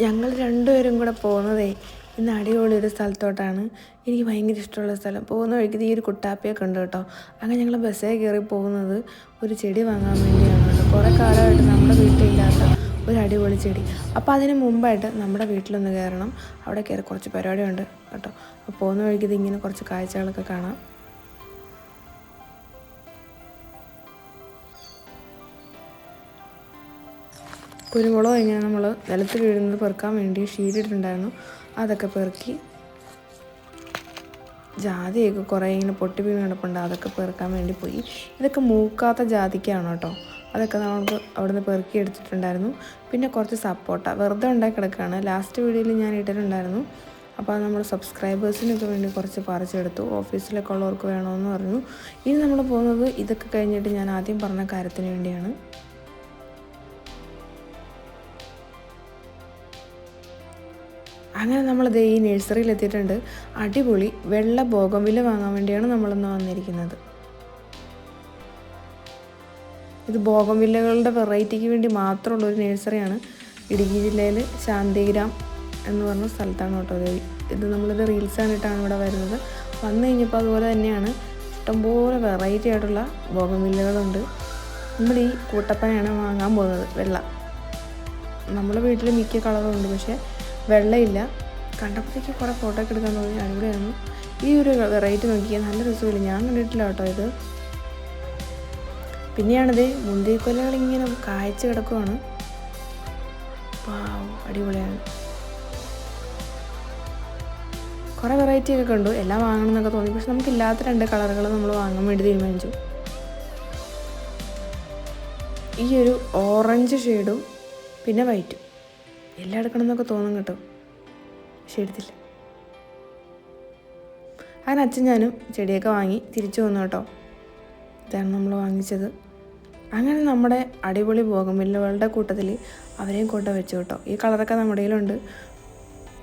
ഞങ്ങൾ രണ്ടുപേരും കൂടെ പോകുന്നതേ ഇന്ന് അടിപൊളി ഒരു സ്ഥലത്തോട്ടാണ്. എനിക്ക് ഭയങ്കര ഇഷ്ടമുള്ള സ്ഥലം. പോകുന്ന വഴിക്ക് ഈ ഒരു കുട്ടാപ്പിയൊക്കെ ഉണ്ട് കേട്ടോ. അങ്ങനെ ഞങ്ങൾ ബസ്സിൽ കയറി പോകുന്നത് ഒരു ചെടി വാങ്ങാൻ വേണ്ടിയാണ് കേട്ടോ. കുറേ കാലമായിട്ട് നമ്മുടെ വീട്ടിലില്ലാത്ത ഒരു അടിപൊളി ചെടി. അപ്പോൾ അതിന് മുമ്പായിട്ട് നമ്മുടെ വീട്ടിലൊന്ന് കയറണം. അവിടെ കയറി കുറച്ച് പരിപാടിയുണ്ട് കേട്ടോ. അപ്പോൾ പോകുന്ന വഴിക്ക് ഇതിങ്ങനെ കുറച്ച് കാഴ്ചകളൊക്കെ കാണാം. കുരുമുളക് ഇങ്ങനെ നമ്മൾ നിലത്ത് വീഴുന്നത് പെറുക്കാൻ വേണ്ടി ഷീറ്റിട്ടുണ്ടായിരുന്നു. അതൊക്കെ പെറുക്കി. ജാതിയൊക്കെ കുറേ ഇങ്ങനെ പൊട്ടി വീണ് കിടപ്പുണ്ട്. അതൊക്കെ പെറുക്കാൻ വേണ്ടി പോയി. ഇതൊക്കെ മൂക്കാത്ത ജാതിക്കാണ് കേട്ടോ. അതൊക്കെ നമുക്ക് അവിടുന്ന് പെറുക്കി എടുത്തിട്ടുണ്ടായിരുന്നു. പിന്നെ കുറച്ച് സപ്പോട്ട വെറുതെ ഉണ്ടാക്കി കിടക്കുകയാണ്. ലാസ്റ്റ് വീഡിയോയിൽ ഞാൻ ഇട്ടിട്ടുണ്ടായിരുന്നു. അപ്പോൾ അത് നമ്മൾ സബ്സ്ക്രൈബേഴ്സിനൊക്കെ വേണ്ടി കുറച്ച് പറിച്ചെടുത്തു. ഓഫീസിലൊക്കെ ഉള്ളവർക്ക് വേണമെന്ന് പറഞ്ഞു. ഇനി നമ്മൾ പോകുന്നത് ഇതൊക്കെ കഴിഞ്ഞിട്ട് ഞാൻ ആദ്യം പറഞ്ഞ കാര്യത്തിന് വേണ്ടിയാണ്. അങ്ങനെ നമ്മളിത് ഈ നഴ്സറിയിൽ എത്തിയിട്ടുണ്ട്. അടിപൊളി വെള്ള ബോഗൺവില്ല വാങ്ങാൻ വേണ്ടിയാണ് നമ്മളിന്ന് വന്നിരിക്കുന്നത്. ഇത് ബോഗൺവില്ലകളുടെ വെറൈറ്റിക്ക് വേണ്ടി മാത്രമുള്ളൊരു നഴ്സറിയാണ്. ഇടുക്കി ജില്ലയിൽ ശാന്തിഗ്രാം എന്ന് പറഞ്ഞ സ്ഥലത്താണ് കേട്ടോ. ഇത് നമ്മളിത് റീൽസ് കണ്ടിട്ടാണ് ഇവിടെ വരുന്നത്. വന്നു കഴിഞ്ഞപ്പോൾ അതുപോലെ തന്നെയാണ് ഇഷ്ടംപോലെ വെറൈറ്റി ആയിട്ടുള്ള ബോഗൺവില്ലകളുണ്ട്. നമ്മൾ ഈ കൂട്ടപ്പനയാണ് വാങ്ങാൻ പോകുന്നത്. വെള്ള നമ്മുടെ വീട്ടിൽ മിക്ക കളറുണ്ട്, പക്ഷേ വെള്ളയില്ല. കണ്ടപ്പോഴത്തേക്ക് കുറേ ഫോട്ടോ ഒക്കെ എടുക്കാൻ തോന്നി. അടിപൊളിയായിരുന്നു. ഈ ഒരു വെറൈറ്റി നോക്കിയാൽ നല്ല രസമില്ല. ഞാൻ കണ്ടിട്ടില്ല കേട്ടോ ഇത്. പിന്നെയാണിത് മുന്തിരിക്കൊലകളിങ്ങനെ കായ്ച്ച കിടക്കുവാണ്. അടിപൊളിയാണ്. കുറേ വെറൈറ്റി ഒക്കെ കണ്ടു. എല്ലാം വാങ്ങണം എന്നൊക്കെ തോന്നി. പക്ഷെ നമുക്കില്ലാത്ത 2 കളറുകൾ നമ്മൾ വാങ്ങാൻ വേണ്ടി തീരുമാനിച്ചു. ഈ ഒരു ഓറഞ്ച് ഷെയ്ഡും പിന്നെ വൈറ്റും. എല്ലാം എടുക്കണം എന്നൊക്കെ തോന്നും കേട്ടോ. പക്ഷെ എടുത്തില്ല. അങ്ങനെ അച്ഛൻ ഞാനും ചെടിയൊക്കെ വാങ്ങി തിരിച്ചു വന്നു കേട്ടോ. ഇതാണ് നമ്മൾ വാങ്ങിച്ചത്. അങ്ങനെ നമ്മുടെ അടിപൊളി ബോഗൺവില്ലകളുടെ കൂട്ടത്തിൽ അവരെയും കൊണ്ട് വെച്ചു കേട്ടോ. ഈ കളറൊക്കെ നമ്മുടെ കയ്യിലുണ്ട്.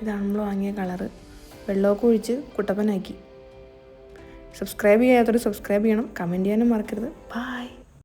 ഇതാണ് നമ്മൾ വാങ്ങിയ കളറ്. വെള്ളമൊക്കെ ഒഴിച്ച് കുട്ടപ്പനാക്കി. സബ്സ്ക്രൈബ് ചെയ്യാത്തവർ സബ്സ്ക്രൈബ് ചെയ്യണം. കമൻറ്റ് ചെയ്യാനും മറക്കരുത്. ബൈ.